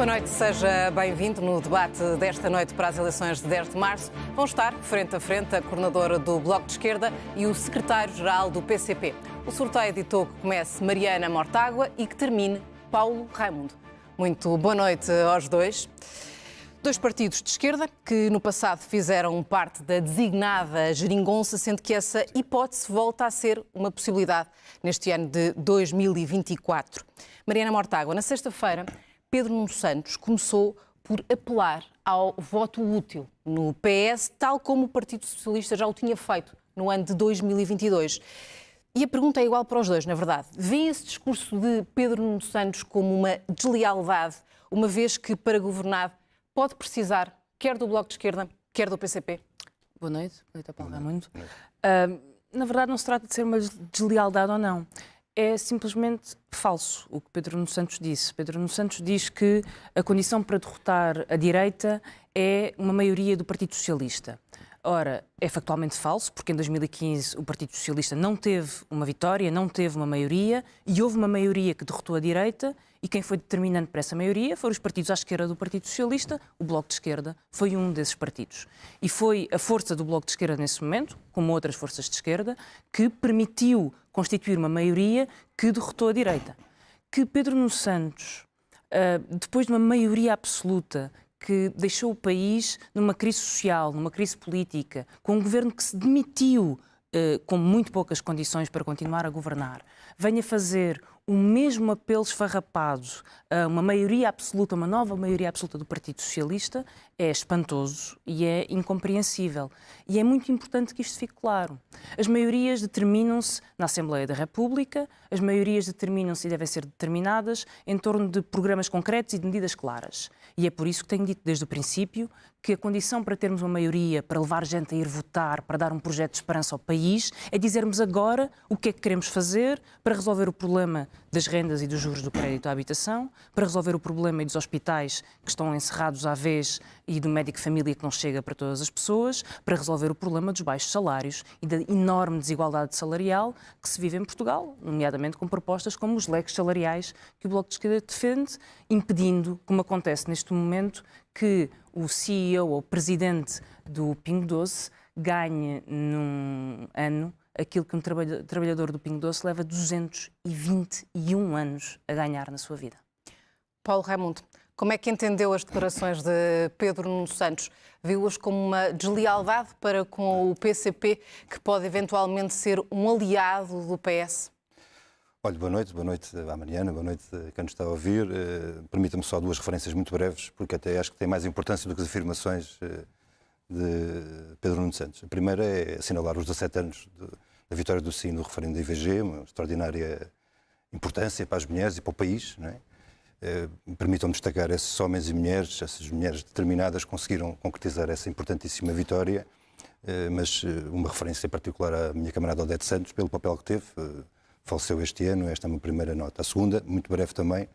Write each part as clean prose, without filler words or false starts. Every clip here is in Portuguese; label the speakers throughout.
Speaker 1: Boa noite, seja bem-vindo. No debate desta noite para as eleições de 10 de março vão estar, frente a frente, a coordenadora do Bloco de Esquerda e o secretário-geral do PCP. O sorteio ditou que comece Mariana Mortágua e que termine Paulo Raimundo. Muito boa noite aos dois. Dois partidos de esquerda que no passado fizeram parte da designada geringonça, sendo que essa hipótese volta a ser uma possibilidade neste ano de 2024. Mariana Mortágua, na sexta-feira, Pedro Nuno Santos começou por apelar ao voto útil no PS, tal como o Partido Socialista já o tinha feito no ano de 2022. E a pergunta é igual para os dois, na verdade. Vê esse discurso de Pedro Nuno Santos como uma deslealdade, uma vez que, para governar, pode precisar quer do Bloco de Esquerda, quer do PCP?
Speaker 2: Boa noite Paulo Raimundo. Na verdade, não se trata de ser uma deslealdade ou não. É simplesmente falso o que Pedro Nuno Santos disse. Pedro Nuno Santos diz que a condição para derrotar a direita é uma maioria do Partido Socialista. Ora, é factualmente falso, porque em 2015 o Partido Socialista não teve uma vitória, não teve uma maioria, e houve uma maioria que derrotou a direita, e quem foi determinante para essa maioria foram os partidos à esquerda do Partido Socialista. O Bloco de Esquerda foi um desses partidos. E foi a força do Bloco de Esquerda nesse momento, como outras forças de esquerda, que permitiu constituir uma maioria que derrotou a direita. Que Pedro Nuno Santos, depois de uma maioria absoluta, que deixou o país numa crise social, numa crise política, com um governo que se demitiu com muito poucas condições para continuar a governar, venha fazer o mesmo apelo esfarrapado a uma maioria absoluta, uma nova maioria absoluta do Partido Socialista, é espantoso e é incompreensível. E é muito importante que isto fique claro. As maiorias determinam-se na Assembleia da República, as maiorias determinam-se e devem ser determinadas em torno de programas concretos e de medidas claras. E é por isso que tenho dito desde o princípio que a condição para termos uma maioria, para levar gente a ir votar, para dar um projeto de esperança ao país, é dizermos agora o que é que queremos fazer para resolver o problema das rendas e dos juros do crédito à habitação, para resolver o problema dos hospitais que estão encerrados à vez e do médico de família que não chega para todas as pessoas, para resolver o problema dos baixos salários e da enorme desigualdade salarial que se vive em Portugal, nomeadamente com propostas como os leques salariais que o Bloco de Esquerda defende, impedindo, como acontece neste momento, que o CEO ou presidente do Pingo Doce ganhe num ano aquilo que um trabalhador do Pingo Doce leva 221 anos a ganhar na sua vida.
Speaker 1: Paulo Raimundo, como é que entendeu as declarações de Pedro Nuno Santos? Viu-as como uma deslealdade para com o PCP, que pode eventualmente ser um aliado do PS?
Speaker 3: Olha, boa noite à Mariana, boa noite a quem nos está a ouvir. Permita-me só duas referências muito breves, porque até acho que tem mais importância do que as afirmações de Pedro Nuno Santos. A primeira é assinalar os 17 anos da vitória do Sim no referendo da IVG, uma extraordinária importância para as mulheres e para o país, não é? Permitam-me destacar esses homens e mulheres, essas mulheres determinadas conseguiram concretizar essa importantíssima vitória, mas uma referência particular à minha camarada Odete Santos, pelo papel que teve, faleceu este ano, esta é uma primeira nota. A segunda, muito breve também,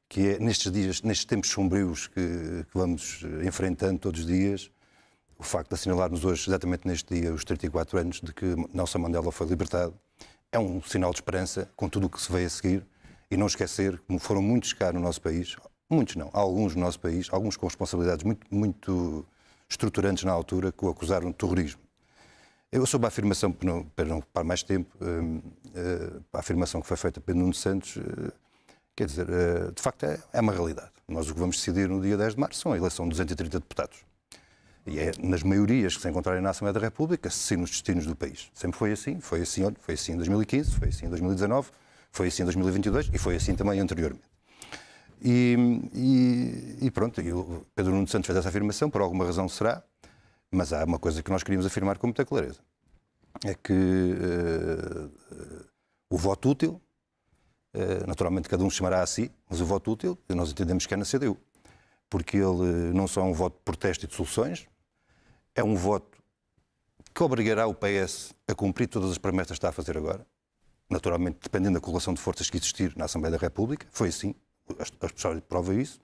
Speaker 3: que é nestes dias, nestes tempos sombrios que vamos enfrentando todos os dias, o facto de assinalarmos hoje, exatamente neste dia, os 34 anos de que Nelson Mandela foi libertado, é um sinal de esperança com tudo o que se veio a seguir. E não esquecer, como foram muitos cá no nosso país, muitos não, alguns no nosso país, alguns com responsabilidades muito estruturantes na altura, que o acusaram de terrorismo. Eu soube a afirmação, para não ocupar mais tempo, a afirmação que foi feita pelo Nuno Santos, quer dizer, de facto é uma realidade. Nós o que vamos decidir no dia 10 de março são a eleição de 230 deputados. E é nas maiorias que se encontrarem na Assembleia da República, se decidem os destinos do país. Sempre foi assim em 2015, foi assim em 2019, foi assim em 2022 e foi assim também anteriormente. E pronto, o Pedro Nuno Santos fez essa afirmação, por alguma razão será, mas há uma coisa que nós queríamos afirmar com muita clareza. É que o voto útil, naturalmente cada um chamará a si, mas o voto útil, nós entendemos que é na CDU. Porque ele não só é um voto de protesto e de soluções, é um voto que obrigará o PS a cumprir todas as promessas que está a fazer agora, naturalmente dependendo da correlação de forças que existir na Assembleia da República, foi assim, a história prova isso,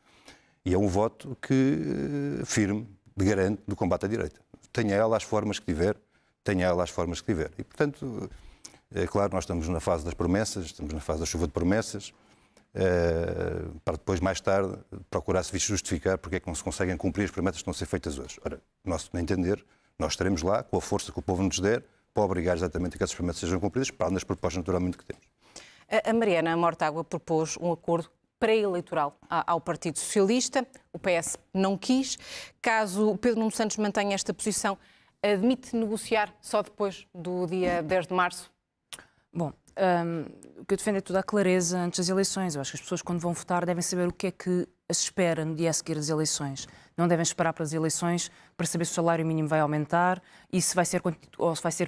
Speaker 3: e é um voto que firme, de garante do combate à direita. Tenha ela as formas que tiver, E, portanto, é claro, nós estamos na fase das promessas, estamos na fase da chuva de promessas, para depois, mais tarde, procurar-se justificar porque é que não se conseguem cumprir as promessas que estão a ser feitas hoje. Ora, nosso entender, nós estaremos lá com a força que o povo nos der para obrigar exatamente a que essas promessas sejam cumpridas, para nas propostas naturalmente que temos.
Speaker 1: A Mariana Mortágua propôs um acordo pré-eleitoral ao Partido Socialista, o PS não quis. Caso Pedro Nuno Santos mantenha esta posição, admite negociar só depois do dia 10 de março?
Speaker 2: Bom, o que eu defendo é toda a clareza antes das eleições. Eu acho que as pessoas, quando vão votar, devem saber o que é que as espera no dia a seguir das eleições. Não devem esperar para as eleições para saber se o salário mínimo vai aumentar e se vai ser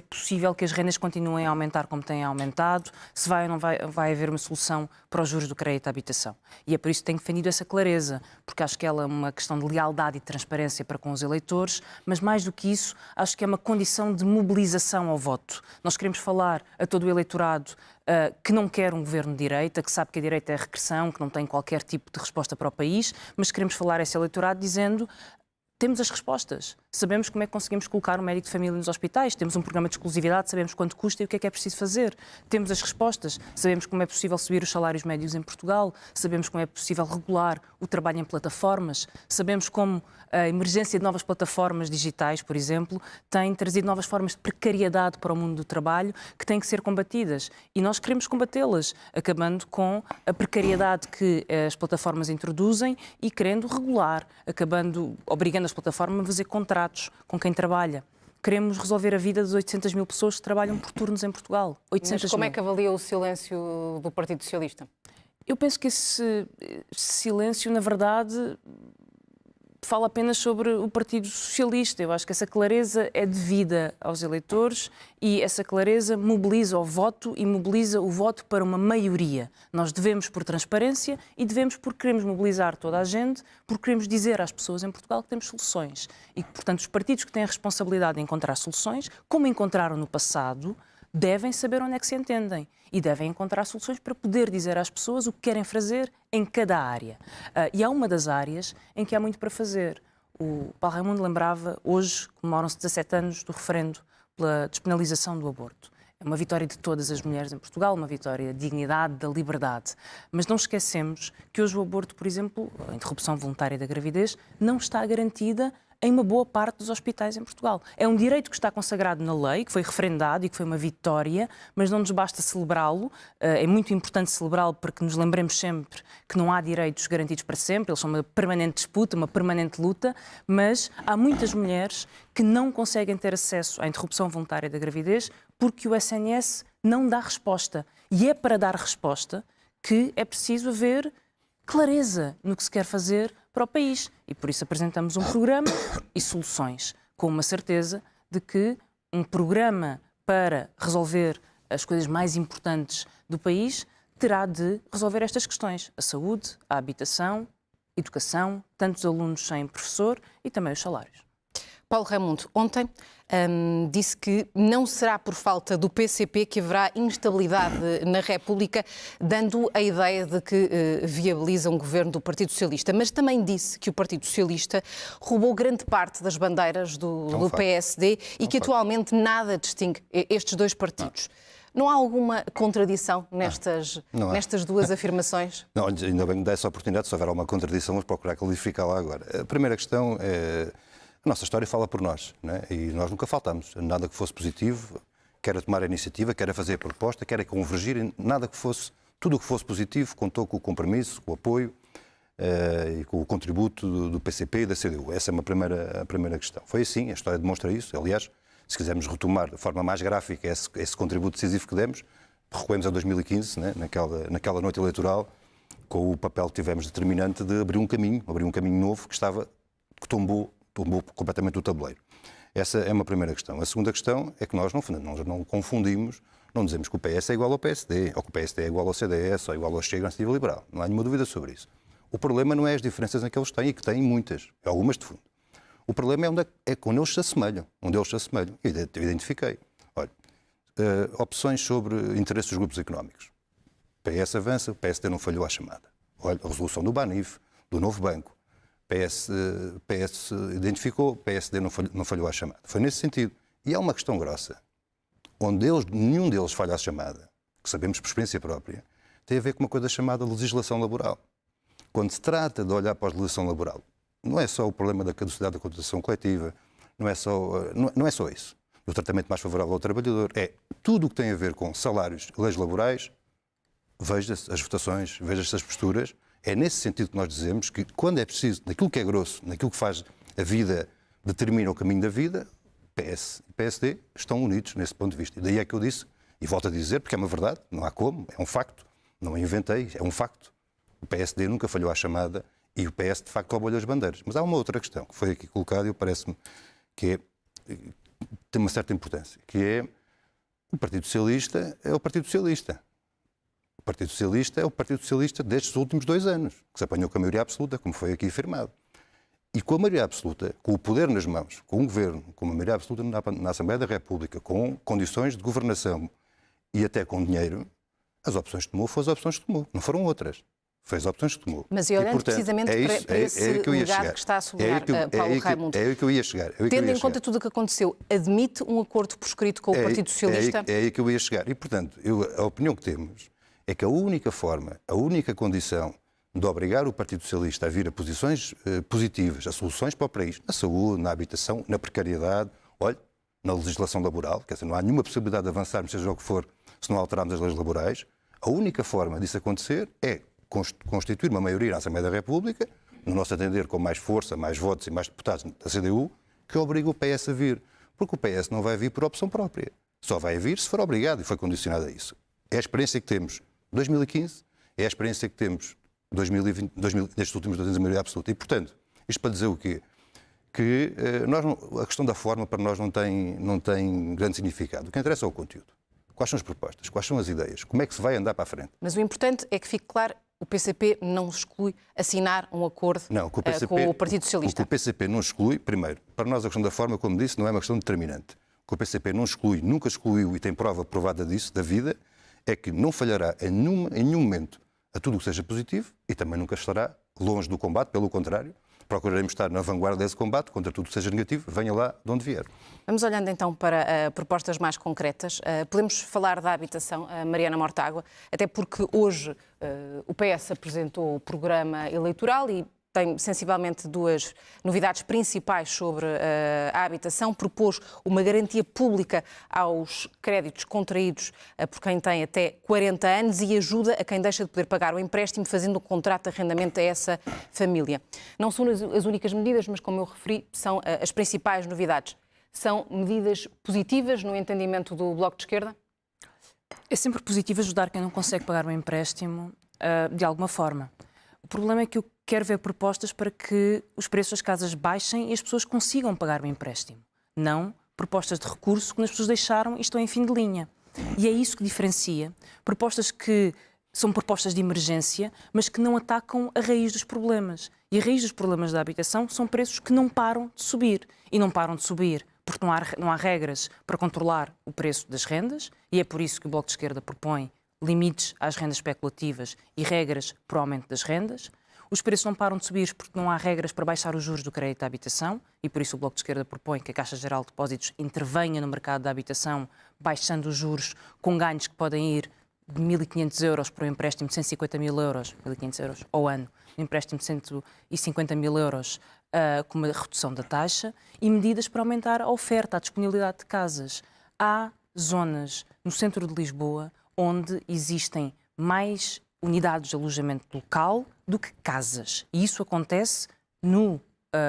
Speaker 2: possível que as rendas continuem a aumentar como têm aumentado, se vai ou não vai haver uma solução para os juros do crédito à habitação. E é por isso que tenho defendido essa clareza, porque acho que ela é uma questão de lealdade e transparência para com os eleitores, mas mais do que isso, acho que é uma condição de mobilização ao voto. Nós queremos falar a todo o eleitorado que não quer um governo de direita, que sabe que a direita é regressão, que não tem qualquer tipo de resposta para o país, mas queremos falar a esse eleitorado dizendo: temos as respostas, sabemos como é que conseguimos colocar um médico de família nos hospitais, temos um programa de exclusividade, sabemos quanto custa e o que é preciso fazer. Temos as respostas, sabemos como é possível subir os salários médios em Portugal, sabemos como é possível regular o trabalho em plataformas, sabemos como a emergência de novas plataformas digitais, por exemplo, tem trazido novas formas de precariedade para o mundo do trabalho que têm que ser combatidas. E nós queremos combatê-las, acabando com a precariedade que as plataformas introduzem e querendo regular, obrigando as plataformas a fazer contratos com quem trabalha. Queremos resolver a vida das 800 mil pessoas que trabalham por turnos em Portugal. 800
Speaker 1: Mas como
Speaker 2: mil.
Speaker 1: é que avalia o silêncio do Partido Socialista?
Speaker 2: Eu penso que esse silêncio, na verdade, fala apenas sobre o Partido Socialista. Eu acho que essa clareza é devida aos eleitores e essa clareza mobiliza o voto e mobiliza o voto para uma maioria. Nós devemos por transparência e devemos porque queremos mobilizar toda a gente, porque queremos dizer às pessoas em Portugal que temos soluções e que, portanto, os partidos que têm a responsabilidade de encontrar soluções, como encontraram no passado, devem saber onde é que se entendem e devem encontrar soluções para poder dizer às pessoas o que querem fazer em cada área. E há uma das áreas em que há muito para fazer. O Paulo Raimundo lembrava, hoje comemoram-se 17 anos do referendo pela despenalização do aborto. É uma vitória de todas as mulheres em Portugal, uma vitória da dignidade, da liberdade. Mas não esquecemos que hoje o aborto, por exemplo, a interrupção voluntária da gravidez, não está garantida em uma boa parte dos hospitais em Portugal. É um direito que está consagrado na lei, que foi referendado e que foi uma vitória, mas não nos basta celebrá-lo. É muito importante celebrá-lo porque nos lembremos sempre que não há direitos garantidos para sempre, eles são uma permanente disputa, uma permanente luta, mas há muitas mulheres que não conseguem ter acesso à interrupção voluntária da gravidez porque o SNS não dá resposta. E é para dar resposta que é preciso haver clareza no que se quer fazer para o país. E por isso apresentamos um programa e soluções, com uma certeza de que um programa para resolver as coisas mais importantes do país terá de resolver estas questões: a saúde, a habitação, a educação, tantos alunos sem professor e também os salários.
Speaker 1: Paulo Raimundo, ontem disse que não será por falta do PCP que haverá instabilidade na República, dando a ideia de que viabiliza um governo do Partido Socialista. Mas também disse que o Partido Socialista roubou grande parte das bandeiras do PSD e que atualmente nada distingue estes dois partidos. Não há alguma contradição nestas duas afirmações?
Speaker 3: Não, ainda bem que me dá essa oportunidade. Se houver alguma contradição, vamos procurar clarificá-la agora. A primeira questão é: a nossa história fala por nós, não é? E nós nunca faltamos. Nada que fosse positivo, quer a tomar a iniciativa, quer a fazer a proposta, quer a convergir, nada que fosse, tudo o que fosse positivo contou com o compromisso, com o apoio e com o contributo do PCP e da CDU. Essa é a primeira questão. Foi assim, a história demonstra isso. Aliás, se quisermos retomar de forma mais gráfica esse contributo decisivo que demos, recuemos a 2015, né, naquela noite eleitoral, com o papel que tivemos determinante de abrir um caminho novo que tombou completamente o tabuleiro. Essa é uma primeira questão. A segunda questão é que nós não confundimos, não dizemos que o PS é igual ao PSD, ou que o PSD é igual ao CDS, ou igual ao Chega, à Iniciativa Liberal. Não há nenhuma dúvida sobre isso. O problema não é as diferenças em que eles têm, e que têm muitas, algumas de fundo. O problema é quando eles se assemelham, Eu identifiquei. Olha, opções sobre interesses dos grupos económicos. O PS avança, o PSD não falhou à chamada. Olha, a resolução do Banif, do Novo Banco. PS identificou, PSD não falhou à chamada. Foi nesse sentido. E há uma questão grossa, onde nenhum deles falha à chamada, que sabemos por experiência própria, tem a ver com uma coisa chamada legislação laboral. Quando se trata de olhar para a legislação laboral, não é só o problema da caducidade da contratação coletiva, não é só isso. O tratamento mais favorável ao trabalhador, é tudo o que tem a ver com salários e leis laborais. Veja-se as votações, veja-se as posturas. É nesse sentido que nós dizemos que, quando é preciso, naquilo que é grosso, naquilo que faz a vida, determina o caminho da vida, PS e PSD estão unidos nesse ponto de vista. E daí é que eu disse, e volto a dizer, porque é uma verdade, não há como, é um facto, não a inventei, é um facto. O PSD nunca falhou à chamada e o PS, de facto, roubou-lhe as bandeiras. Mas há uma outra questão que foi aqui colocada e parece-me que tem uma certa importância, que é o Partido Socialista é o Partido Socialista. O Partido Socialista é o Partido Socialista destes últimos 2 anos, que se apanhou com a maioria absoluta, como foi aqui afirmado. E com a maioria absoluta, com o poder nas mãos, com um governo, com uma maioria absoluta na Assembleia da República, com condições de governação e até com dinheiro, as opções que tomou foram as opções que tomou, não foram outras. Foi as opções que tomou.
Speaker 1: Mas olhando portanto, precisamente para esse legado que está a sublinhar Paulo Raimundo,
Speaker 3: é aí que eu ia chegar.
Speaker 1: Tendo em conta tudo o que aconteceu, admite um acordo por escrito com o Partido Socialista?
Speaker 3: É aí que eu ia chegar. E, portanto, a opinião que temos é que a única forma, a única condição de obrigar o Partido Socialista a vir a posições positivas, a soluções para o país, na saúde, na habitação, na precariedade, olha, na legislação laboral, quer dizer, não há nenhuma possibilidade de avançarmos, seja o que for, se não alterarmos as leis laborais. A única forma disso acontecer é constituir uma maioria na Assembleia da República, no nosso entender, com mais força, mais votos e mais deputados da CDU, que obriga o PS a vir. Porque o PS não vai vir por opção própria. Só vai vir se for obrigado e foi condicionado a isso. É a experiência que temos 2015, é a experiência que temos 2020, nestes últimos 2 anos de maioria absoluta. E, portanto, isto para dizer o quê? Que a questão da forma para nós não tem grande significado. O que interessa é o conteúdo. Quais são as propostas? Quais são as ideias? Como é que se vai andar para a frente?
Speaker 1: Mas o importante é que fique claro, o PCP não exclui assinar um acordo com o Partido Socialista.
Speaker 3: O que o PCP não exclui, primeiro, para nós a questão da forma, como disse, não é uma questão determinante. O que o PCP não exclui, nunca excluiu e tem prova provada disso, da vida, é que não falhará em nenhum momento a tudo o que seja positivo e também nunca estará longe do combate, pelo contrário, procuraremos estar na vanguarda desse combate contra tudo que seja negativo, venha lá de onde vier.
Speaker 1: Vamos olhando então para propostas mais concretas. Podemos falar da habitação, Mariana Mortágua, até porque hoje o PS apresentou o programa eleitoral e tem sensivelmente 2 novidades principais sobre a habitação. Propôs uma garantia pública aos créditos contraídos por quem tem até 40 anos e ajuda a quem deixa de poder pagar o empréstimo fazendo um contrato de arrendamento a essa família. Não são as únicas medidas, mas como eu referi, são as principais novidades. São medidas positivas no entendimento do Bloco de Esquerda?
Speaker 2: É sempre positivo ajudar quem não consegue pagar o empréstimo de alguma forma. O problema é que eu quero ver propostas para que os preços das casas baixem e as pessoas consigam pagar o empréstimo. Não propostas de recurso que as pessoas deixaram e estão em fim de linha. E é isso que diferencia. Propostas que são propostas de emergência, mas que não atacam a raiz dos problemas. E a raiz dos problemas da habitação são preços que não param de subir. E não param de subir porque não há regras para controlar o preço das rendas, e é por isso que o Bloco de Esquerda propõe limites às rendas especulativas e regras para o aumento das rendas. Os preços não param de subir porque não há regras para baixar os juros do crédito à habitação, e por isso o Bloco de Esquerda propõe que a Caixa Geral de Depósitos intervenha no mercado da habitação, baixando os juros com ganhos que podem ir de 1.500 euros para um empréstimo de 150.000 euros, 1.500 euros ao ano, um empréstimo de 150.000 euros, com uma redução da taxa, e medidas para aumentar a oferta, a disponibilidade de casas. Há zonas no centro de Lisboa onde existem mais unidades de alojamento local do que casas. E isso acontece no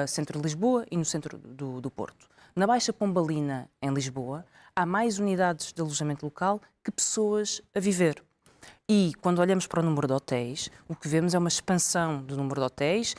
Speaker 2: centro de Lisboa e no centro do Porto. Na Baixa Pombalina, em Lisboa, há mais unidades de alojamento local que pessoas a viver. E quando olhamos para o número de hotéis, o que vemos é uma expansão do número de hotéis,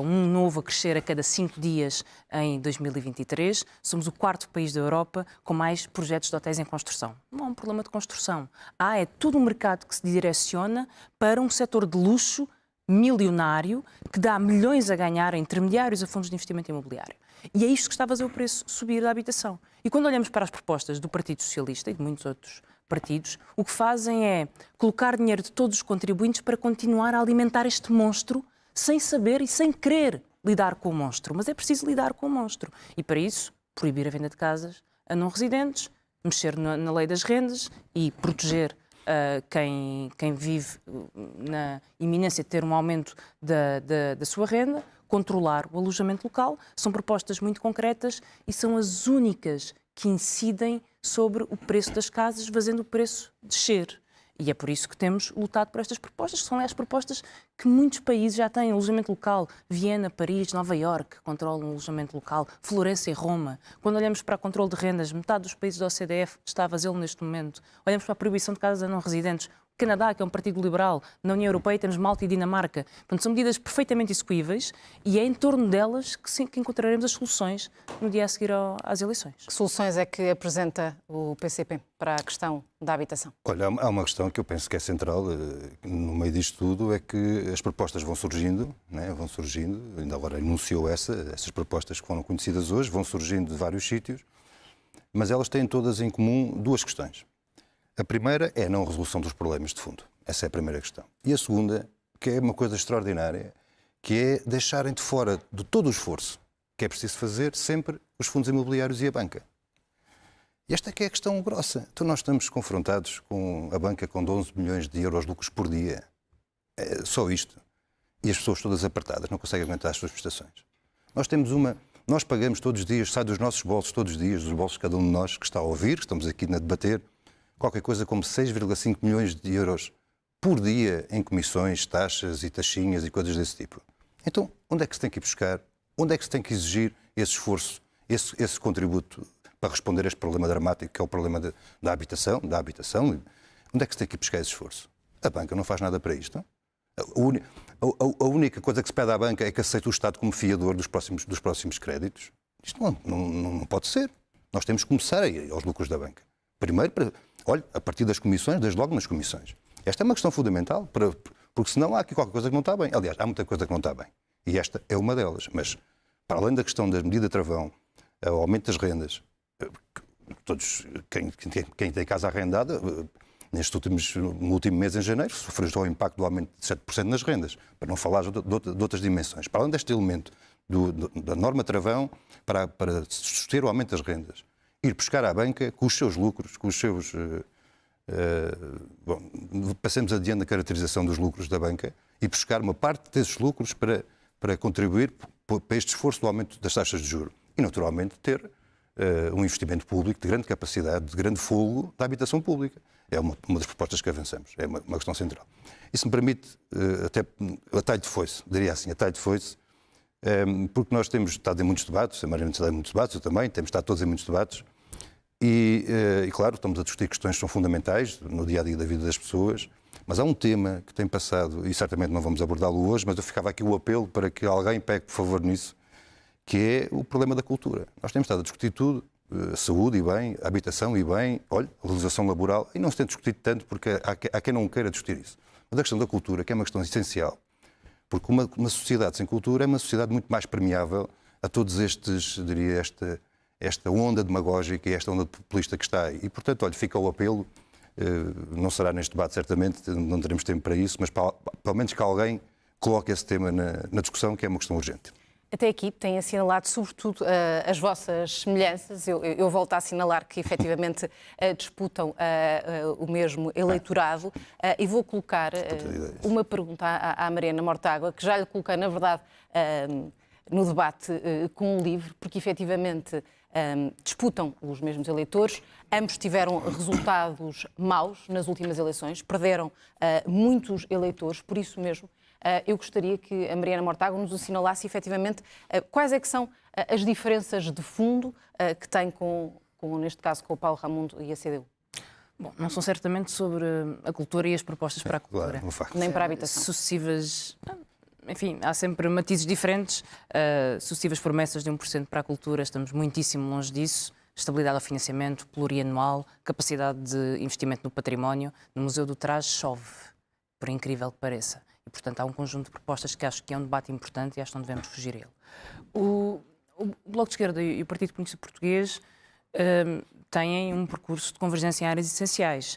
Speaker 2: um novo a crescer a cada 5 dias em 2023. Somos o 4º país da Europa com mais projetos de hotéis em construção. Não há um problema de construção. É todo um mercado que se direciona para um setor de luxo milionário que dá milhões a ganhar a intermediários, a fundos de investimento imobiliário. E é isto que está a fazer o preço subir da habitação. E quando olhamos para as propostas do Partido Socialista e de muitos outros partidos, o que fazem é colocar dinheiro de todos os contribuintes para continuar a alimentar este monstro sem saber e sem querer lidar com o monstro. Mas é preciso lidar com o monstro. E para isso, proibir a venda de casas a não residentes, mexer na lei das rendas e proteger quem vive na iminência de ter um aumento da sua renda, controlar o alojamento local. São propostas muito concretas e são as únicas que incidem sobre o preço das casas, fazendo o preço descer. E é por isso que temos lutado por estas propostas, que são as propostas que muitos países já têm. Alojamento local, Viena, Paris, Nova Iorque controlam o alojamento local, Florença e Roma. Quando olhamos para o controle de rendas, metade dos países da OCDE está a fazê-lo neste momento. Olhamos para a proibição de casas a não residentes. O Canadá, que é um partido liberal, na União Europeia temos Malta e Dinamarca. Portanto, são medidas perfeitamente execuíveis e é em torno delas que encontraremos as soluções no dia a seguir às eleições.
Speaker 1: Que soluções é que apresenta o PCP para a questão da habitação?
Speaker 3: Olha, há uma questão que eu penso que é central no meio disto tudo, é que as propostas vão surgindo, né? Vão surgindo, ainda agora enunciou essas propostas que foram conhecidas hoje, vão surgindo de vários sítios, mas elas têm todas em comum duas questões. A primeira é a não resolução dos problemas de fundo. Essa é a primeira questão. E a segunda, que é uma coisa extraordinária, que é deixarem de fora de todo o esforço que é preciso fazer sempre os fundos imobiliários e a banca. E esta é que é a questão grossa. Então nós estamos confrontados com a banca com 11 milhões de euros de lucros por dia. É só isto. E as pessoas todas apertadas, não conseguem aguentar as suas prestações. Nós pagamos todos os dias, sai dos nossos bolsos todos os dias, dos bolsos de cada um de nós que está a ouvir, que estamos aqui a debater, qualquer coisa como 6,5 milhões de euros por dia em comissões, taxas e taxinhas e coisas desse tipo. Então, onde é que se tem que ir buscar? Onde é que se tem que exigir esse esforço, esse contributo para responder a este problema dramático que é o problema da habitação? Onde é que se tem que ir buscar esse esforço? A banca não faz nada para isto. A única coisa que se pede à banca é que aceite o Estado como fiador dos próximos créditos. Isto não pode ser. Nós temos que começar a ir aos lucros da banca. Primeiro, a partir das comissões, desde logo nas comissões. Esta é uma questão fundamental, porque senão há aqui qualquer coisa que não está bem. Aliás, há muita coisa que não está bem. E esta é uma delas. Mas, para além da questão da medida travão, o aumento das rendas, quem tem casa arrendada, no último mês, em janeiro, sofreu já o impacto do aumento de 7% nas rendas, para não falar de outras dimensões. Para além deste elemento da norma travão, para suster o aumento das rendas, ir buscar à banca com os seus lucros, com os seus... passemos adiante na caracterização dos lucros da banca e buscar uma parte desses lucros para contribuir para este esforço do aumento das taxas de juros. E, naturalmente, ter um investimento público de grande capacidade, de grande fogo da habitação pública. É uma das propostas que avançamos. É uma questão central. Isso me permite, até a talho de foice, diria assim, a talho de foice, porque nós temos estado em muitos debates, a Mariana está em muitos debates, eu também, temos estado todos em muitos debates, e claro, estamos a discutir questões que são fundamentais no dia-a-dia da vida das pessoas, mas há um tema que tem passado, e certamente não vamos abordá-lo hoje, mas eu ficava aqui o apelo para que alguém pegue, por favor, nisso, que é o problema da cultura. Nós temos estado a discutir tudo, saúde e bem, habitação e bem, realização laboral, e não se tem discutido tanto porque há quem não queira discutir isso. Mas a questão da cultura, que é uma questão essencial, porque uma sociedade sem cultura é uma sociedade muito mais permeável a todos diria, esta onda demagógica e esta onda populista que está aí. E, portanto, fica o apelo, não será neste debate, certamente, não teremos tempo para isso, mas pelo menos que alguém coloque esse tema na discussão, que é uma questão urgente.
Speaker 1: Até aqui tem assinalado, sobretudo, as vossas semelhanças. Eu volto a assinalar que, efetivamente, disputam o mesmo eleitorado. E vou colocar uma pergunta à Mariana Mortágua, que já lhe coloquei, na verdade, no debate com um livro, porque, efetivamente, disputam os mesmos eleitores. Ambos tiveram resultados maus nas últimas eleições, perderam muitos eleitores, por isso mesmo. Eu gostaria que a Mariana Mortágua nos assinalasse efetivamente quais é que são as diferenças de fundo que tem neste caso, com o Paulo Raimundo e a CDU.
Speaker 2: Bom, não são certamente sobre a cultura e as propostas para a cultura.
Speaker 3: Claro,
Speaker 1: nem para a habitação.
Speaker 2: Sucessivas... Enfim, há sempre matizes diferentes. Sucessivas promessas de 1% para a cultura, estamos muitíssimo longe disso. Estabilidade ao financiamento, plurianual, capacidade de investimento no património. No Museu do Trás chove, por incrível que pareça. E, portanto, há um conjunto de propostas que acho que é um debate importante e acho que não devemos fugir a ele. O Bloco de Esquerda e o Partido Comunista Português têm um percurso de convergência em áreas essenciais.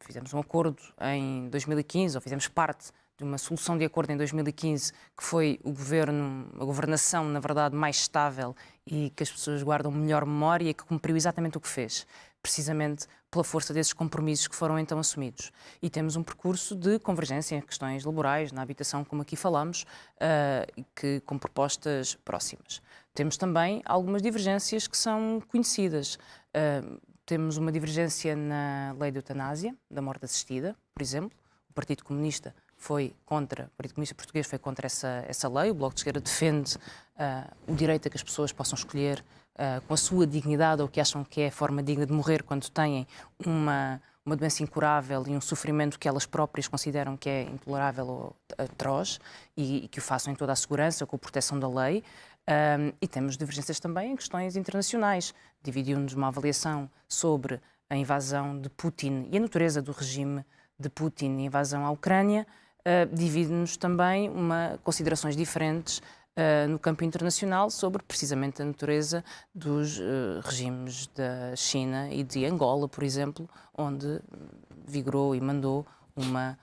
Speaker 2: Fizemos um acordo em 2015, ou fizemos parte de uma solução de acordo em 2015, que foi a governação, na verdade, mais estável e que as pessoas guardam melhor memória e que cumpriu exatamente o que fez. Precisamente pela força desses compromissos que foram então assumidos. E temos um percurso de convergência em questões laborais, na habitação, como aqui falámos, com propostas próximas. Temos também algumas divergências que são conhecidas. Temos uma divergência na lei de eutanásia, da morte assistida, por exemplo. O Partido Comunista Português foi contra essa lei. O Bloco de Esquerda defende o direito a que as pessoas possam escolher com a sua dignidade ou que acham que é a forma digna de morrer quando têm uma doença incurável e um sofrimento que elas próprias consideram que é intolerável ou atroz e que o façam em toda a segurança, com a proteção da lei. E temos divergências também em questões internacionais. Dividiu-nos uma avaliação sobre a invasão de Putin e a natureza do regime de Putin e a invasão à Ucrânia. Divide-nos também considerações diferentes no campo internacional sobre precisamente a natureza dos regimes da China e de Angola, por exemplo, onde vigorou e mandou uma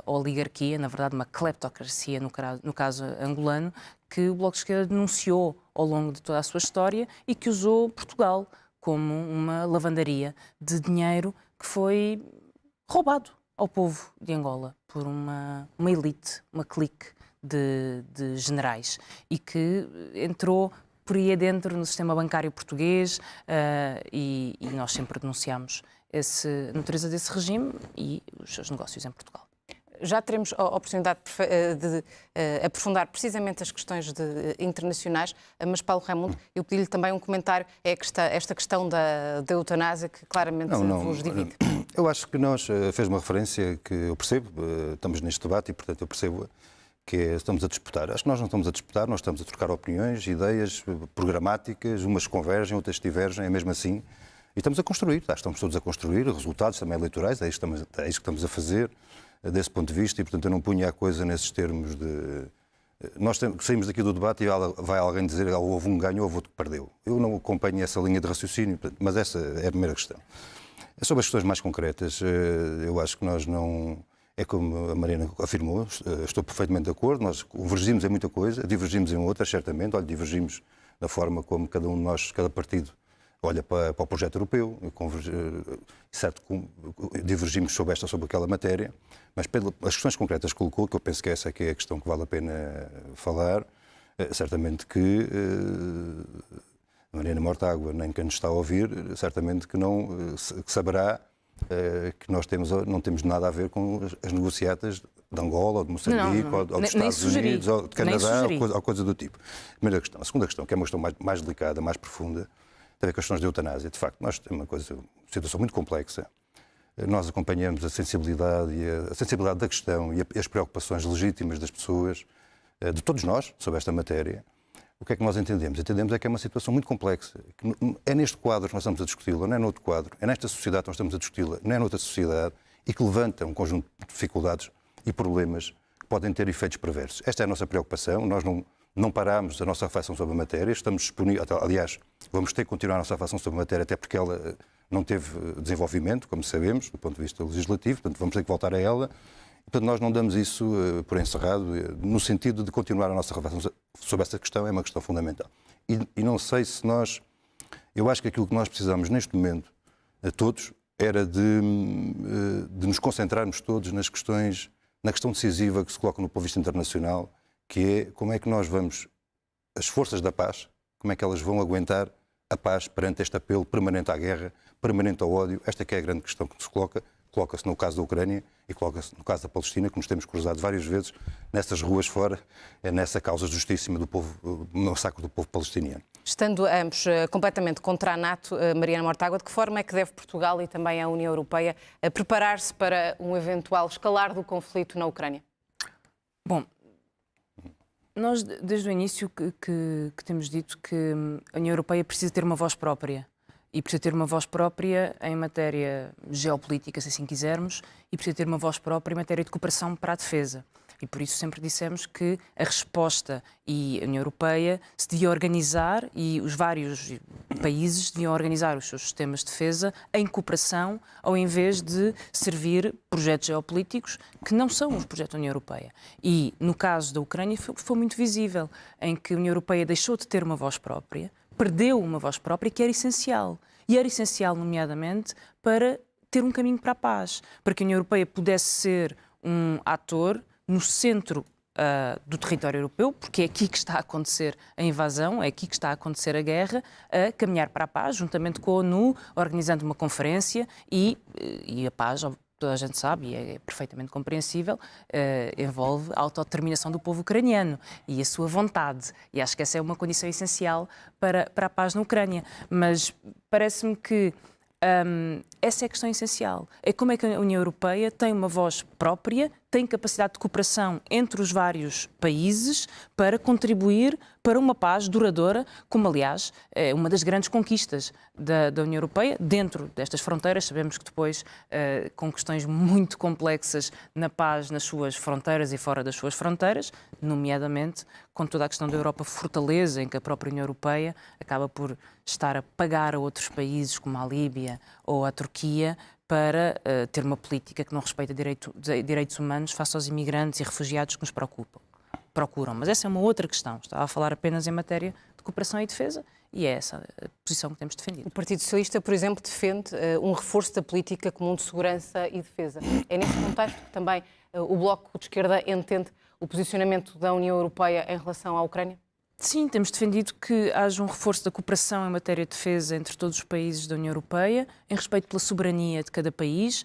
Speaker 2: oligarquia, na verdade uma cleptocracia no caso angolano, que o Bloco de Esquerda denunciou ao longo de toda a sua história e que usou Portugal como uma lavandaria de dinheiro que foi roubado ao povo de Angola por uma elite, uma clique de generais e que entrou por aí adentro no sistema bancário português e nós sempre denunciamos a natureza desse regime e os seus negócios em Portugal.
Speaker 1: Já teremos a oportunidade de aprofundar precisamente as questões internacionais, mas Paulo Raimundo, eu pedi-lhe também um comentário, esta questão da eutanásia que claramente vos divide.
Speaker 3: Eu acho que fez uma referência que eu percebo, estamos neste debate e portanto eu percebo que estamos a disputar. Acho que nós não estamos a disputar, nós estamos a trocar opiniões, ideias programáticas, umas convergem, outras divergem, é mesmo assim, e estamos a construir, estamos todos a construir, resultados também eleitorais, é isso que estamos a fazer desse ponto de vista e, portanto, eu não punha a coisa nesses termos de... Nós saímos daqui do debate e vai alguém dizer que houve um ganho ou houve outro que perdeu. Eu não acompanho essa linha de raciocínio, mas essa é a primeira questão. Sobre as questões mais concretas, eu acho que nós não... É como a Mariana afirmou, estou perfeitamente de acordo, nós convergimos em muita coisa, divergimos em outras, certamente. Olha, divergimos da forma como cada um de nós, cada partido, olha para o projeto europeu, certo, divergimos sobre esta ou sobre aquela matéria, mas as questões concretas que colocou, que eu penso que essa é a questão que vale a pena falar, certamente que a Mariana Mortágua, nem quem nos está a ouvir, certamente que que saberá que nós não temos nada a ver com as negociatas de Angola, ou de Moçambique, ou dos Estados Unidos, ou de Canadá, ou coisa do tipo. Primeira questão. A segunda questão, que é uma questão mais delicada, mais profunda, tem a ver com as questões de eutanásia. De facto, nós temos uma situação muito complexa. Nós acompanhamos a sensibilidade da questão e as preocupações legítimas das pessoas, de todos nós, sobre esta matéria. O que é que nós entendemos? Entendemos é que é uma situação muito complexa. É neste quadro que nós estamos a discuti-la, não é noutro quadro. É nesta sociedade que nós estamos a discuti-la, não é noutra sociedade, e que levanta um conjunto de dificuldades e problemas que podem ter efeitos perversos. Esta é a nossa preocupação. Nós não paramos a nossa reflexão sobre a matéria. Estamos disponíveis, aliás, vamos ter que continuar a nossa reflexão sobre a matéria, até porque ela não teve desenvolvimento, como sabemos, do ponto de vista legislativo, portanto vamos ter que voltar a ela. Portanto, nós não damos isso por encerrado, no sentido de continuar a nossa reflexão sobre essa questão, é uma questão fundamental. E não sei se nós... Eu acho que aquilo que nós precisamos neste momento, a todos, era de nos concentrarmos todos na questão decisiva que se coloca no ponto de vista internacional, que é como é que nós vamos, as forças da paz, como é que elas vão aguentar a paz perante este apelo permanente à guerra, permanente ao ódio. Esta que é a grande questão que se coloca-se no caso da Ucrânia e coloca-se no caso da Palestina, que nos temos cruzado várias vezes nessas ruas fora, nessa causa justíssima do massacre do povo palestiniano.
Speaker 1: Estando ambos completamente contra a NATO, Mariana Mortágua, de que forma é que deve Portugal e também a União Europeia preparar-se para um eventual escalar do conflito na Ucrânia?
Speaker 2: Bom, nós desde o início que temos dito que a União Europeia precisa ter uma voz própria. E precisa ter uma voz própria em matéria geopolítica, se assim quisermos, e precisa ter uma voz própria em matéria de cooperação para a defesa. E por isso sempre dissemos que a resposta e a União Europeia se devia organizar e os vários países deviam organizar os seus sistemas de defesa em cooperação, ao invés de servir projetos geopolíticos que não são os projetos da União Europeia. E no caso da Ucrânia foi muito visível, em que a União Europeia deixou de ter uma voz própria, perdeu uma voz própria que era essencial. E era essencial, nomeadamente, para ter um caminho para a paz, para que a União Europeia pudesse ser um ator no centro do território europeu, porque é aqui que está a acontecer a invasão, é aqui que está a acontecer a guerra, a caminhar para a paz, juntamente com a ONU, organizando uma conferência e a paz, toda a gente sabe, e é perfeitamente compreensível, envolve a autodeterminação do povo ucraniano e a sua vontade. E acho que essa é uma condição essencial para a paz na Ucrânia. Mas parece-me que essa é a questão essencial. É como é que a União Europeia tem uma voz própria, tem capacidade de cooperação entre os vários países para contribuir para uma paz duradoura, como, aliás, é uma das grandes conquistas da União Europeia, dentro destas fronteiras. Sabemos que depois, com questões muito complexas na paz nas suas fronteiras e fora das suas fronteiras, nomeadamente com toda a questão da Europa fortaleza, em que a própria União Europeia acaba por estar a pagar a outros países, como a Líbia ou a Turquia, para ter uma política que não respeita direitos humanos face aos imigrantes e refugiados que nos procuram. Mas essa é uma outra questão. Estava a falar apenas em matéria de cooperação e defesa e é essa a posição que temos defendido.
Speaker 1: O Partido Socialista, por exemplo, defende um reforço da política comum de segurança e defesa. É nesse contexto que também o Bloco de Esquerda entende o posicionamento da União Europeia em relação à Ucrânia?
Speaker 2: Sim, temos defendido que haja um reforço da cooperação em matéria de defesa entre todos os países da União Europeia, em respeito pela soberania de cada país.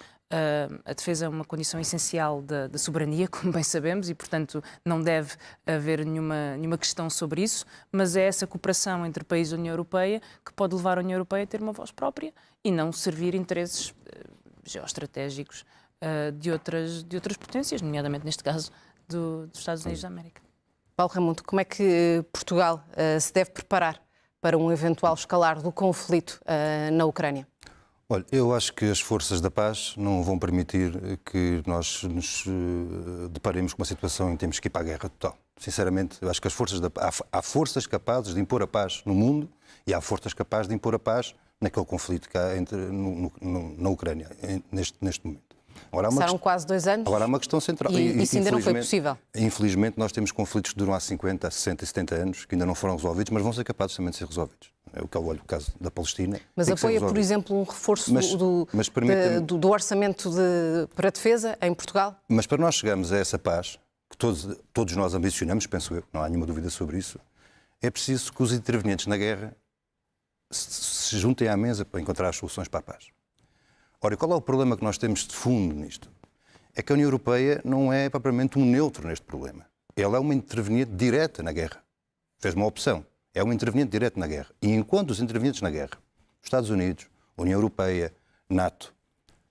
Speaker 2: A defesa é uma condição essencial da soberania, como bem sabemos, e, portanto, não deve haver nenhuma questão sobre isso, mas é essa cooperação entre países da União Europeia que pode levar a União Europeia a ter uma voz própria e não servir interesses geoestratégicos de outras potências, nomeadamente, neste caso, dos Estados Unidos da América.
Speaker 1: Paulo Raimundo, como é que Portugal se deve preparar para um eventual escalar do conflito na Ucrânia?
Speaker 3: Olha, eu acho que as forças da paz não vão permitir que nós nos deparemos com uma situação em que temos que ir para a guerra total. Sinceramente, eu acho que há forças capazes de impor a paz no mundo e há forças capazes de impor a paz naquele conflito que há na Ucrânia, neste momento.
Speaker 1: Passaram quase 2 anos.
Speaker 3: Agora há uma questão central.
Speaker 1: E isso ainda não foi possível.
Speaker 3: Infelizmente, nós temos conflitos que duram há 50, 60 e 70 anos, que ainda não foram resolvidos, mas vão ser capazes também de ser resolvidos. É o que eu olho o caso da Palestina.
Speaker 1: Mas apoia, por exemplo, um reforço do orçamento para a defesa em Portugal?
Speaker 3: Mas para nós chegarmos a essa paz, que todos nós ambicionamos, penso eu, não há nenhuma dúvida sobre isso, é preciso que os intervenientes na guerra se juntem à mesa para encontrar as soluções para a paz. Ora, qual é o problema que nós temos de fundo nisto? É que a União Europeia não é propriamente um neutro neste problema. Ela é uma interveniente direta na guerra. Fez uma opção. É uma interveniente direta na guerra. E enquanto os intervenientes na guerra, Estados Unidos, União Europeia, NATO,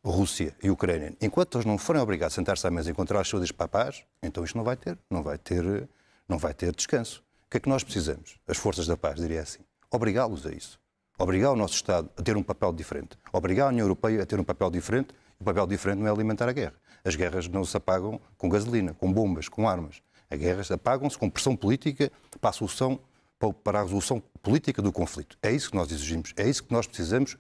Speaker 3: Rússia e Ucrânia, enquanto eles não forem obrigados a sentar-se à mesa e encontrar as saídas para a paz, então isto não vai ter descanso. O que é que nós precisamos? As forças da paz, diria assim. Obrigá-los a isso. Obrigar o nosso Estado a ter um papel diferente. Obrigar a União Europeia a ter um papel diferente. E o papel diferente não é alimentar a guerra. As guerras não se apagam com gasolina, com bombas, com armas. As guerras apagam-se com pressão política para a resolução política do conflito. É isso que nós exigimos. É isso que nós precisamos.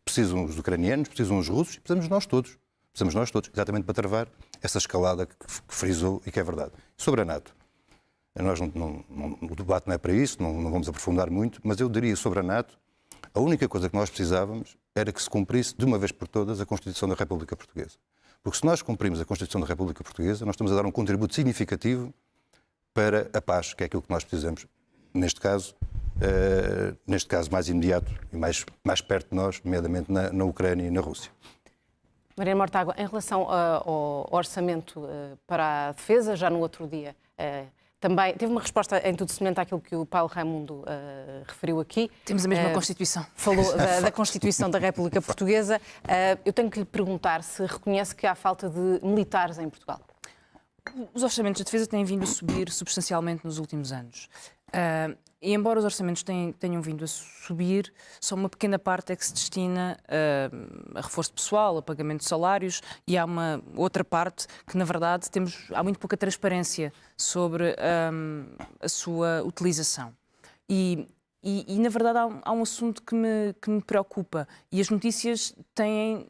Speaker 3: Precisam os ucranianos, precisam os russos e precisamos nós todos. Precisamos nós todos, exatamente para travar essa escalada que frisou e que é verdade. Sobre a NATO. O debate não é para isso, não vamos aprofundar muito, mas eu diria sobre a NATO. A única coisa que nós precisávamos era que se cumprisse de uma vez por todas a Constituição da República Portuguesa. Porque se nós cumprimos a Constituição da República Portuguesa, nós estamos a dar um contributo significativo para a paz, que é aquilo que nós precisamos, neste caso mais imediato e mais perto de nós, nomeadamente na Ucrânia e na Rússia.
Speaker 1: Mariana Mortágua, em relação ao orçamento para a defesa, já no outro dia, também teve uma resposta em tudo semelhante àquilo que o Paulo Raimundo referiu aqui.
Speaker 2: Temos a mesma Constituição.
Speaker 1: Falou da Constituição da República Portuguesa. Eu tenho que lhe perguntar se reconhece que há falta de militares em Portugal.
Speaker 2: Os orçamentos de defesa têm vindo a subir substancialmente nos últimos anos. E embora os orçamentos tenham vindo a subir, só uma pequena parte é que se destina a reforço pessoal, a pagamento de salários, e há uma outra parte que, na verdade, há muito pouca transparência sobre a sua utilização. E na verdade, há um assunto que me preocupa, e as notícias têm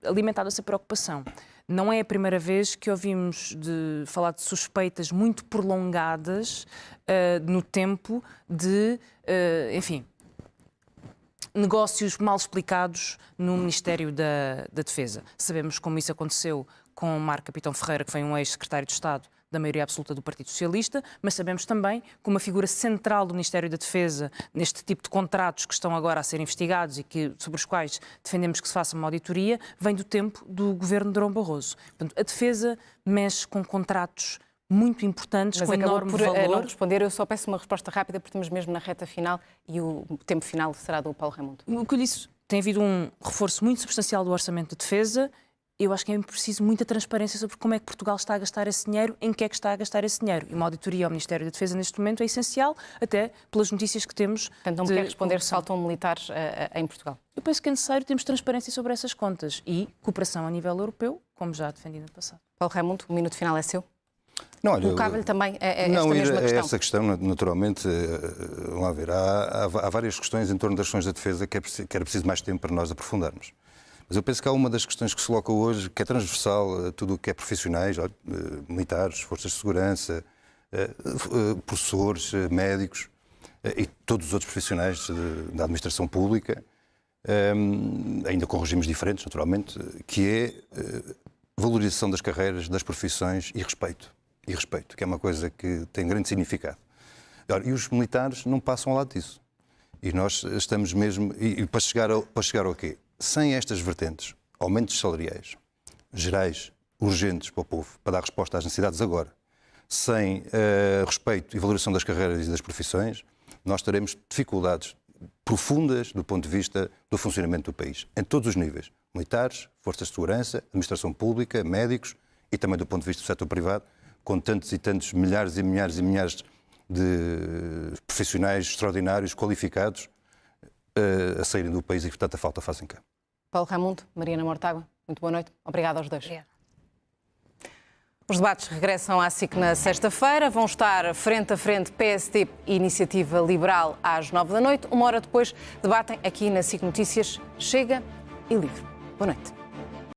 Speaker 2: alimentado essa preocupação. Não é a primeira vez que ouvimos falar de suspeitas muito prolongadas no tempo de, enfim, negócios mal explicados no Ministério da Defesa. Sabemos como isso aconteceu com o Marco Capitão Ferreira, que foi um ex-secretário de Estado da maioria absoluta do Partido Socialista, mas sabemos também que uma figura central do Ministério da Defesa, neste tipo de contratos que estão agora a ser investigados e sobre os quais defendemos que se faça uma auditoria, vem do tempo do governo de Durão Barroso. Portanto, a Defesa mexe com contratos muito importantes,
Speaker 1: mas
Speaker 2: com enorme valor.
Speaker 1: Mas não responder, eu só peço uma resposta rápida, porque estamos mesmo na reta final e o tempo final será do Paulo Raimundo.
Speaker 2: O que eu disse, tem havido um reforço muito substancial do orçamento de defesa. Eu acho que é preciso muita transparência sobre como é que Portugal está a gastar esse dinheiro, em que é que está a gastar esse dinheiro. E uma auditoria ao Ministério da Defesa neste momento é essencial, até pelas notícias que temos.
Speaker 1: Portanto, não me quer responder se faltam militares em Portugal.
Speaker 2: Eu penso que é necessário termos transparência sobre essas contas e cooperação a nível europeu, como já defendi no passado.
Speaker 1: Paulo Raimundo, o minuto final é seu.
Speaker 3: Não, olha,
Speaker 1: colocava-lhe também esta mesma questão.
Speaker 3: Essa questão, naturalmente, vamos lá ver, há várias questões em torno das questões da defesa que era preciso mais tempo para nós aprofundarmos. Mas eu penso que há uma das questões que se coloca hoje, que é transversal a tudo o que é profissionais, militares, forças de segurança, professores, médicos e todos os outros profissionais da administração pública, ainda com regimes diferentes, naturalmente, que é valorização das carreiras, das profissões e respeito. E respeito, que é uma coisa que tem grande significado. E os militares não passam ao lado disso. E nós estamos mesmo... E para chegar ao quê? Sem estas vertentes, aumentos salariais, gerais, urgentes para o povo, para dar resposta às necessidades agora, sem respeito e valoração das carreiras e das profissões, nós teremos dificuldades profundas do ponto de vista do funcionamento do país, em todos os níveis. Militares, forças de segurança, administração pública, médicos e também do ponto de vista do setor privado, com tantos e tantos milhares e milhares e milhares de profissionais extraordinários, qualificados, a saírem do país e que tanta falta fazem cá.
Speaker 1: Paulo Raimundo, Mariana Mortágua, muito boa noite. Obrigada aos dois.
Speaker 2: Obrigada.
Speaker 1: Os debates regressam à SIC na sexta-feira. Vão estar frente a frente PSD e Iniciativa Liberal às 9 da noite. Uma hora depois debatem aqui na SIC Notícias Chega e Livre. Boa noite.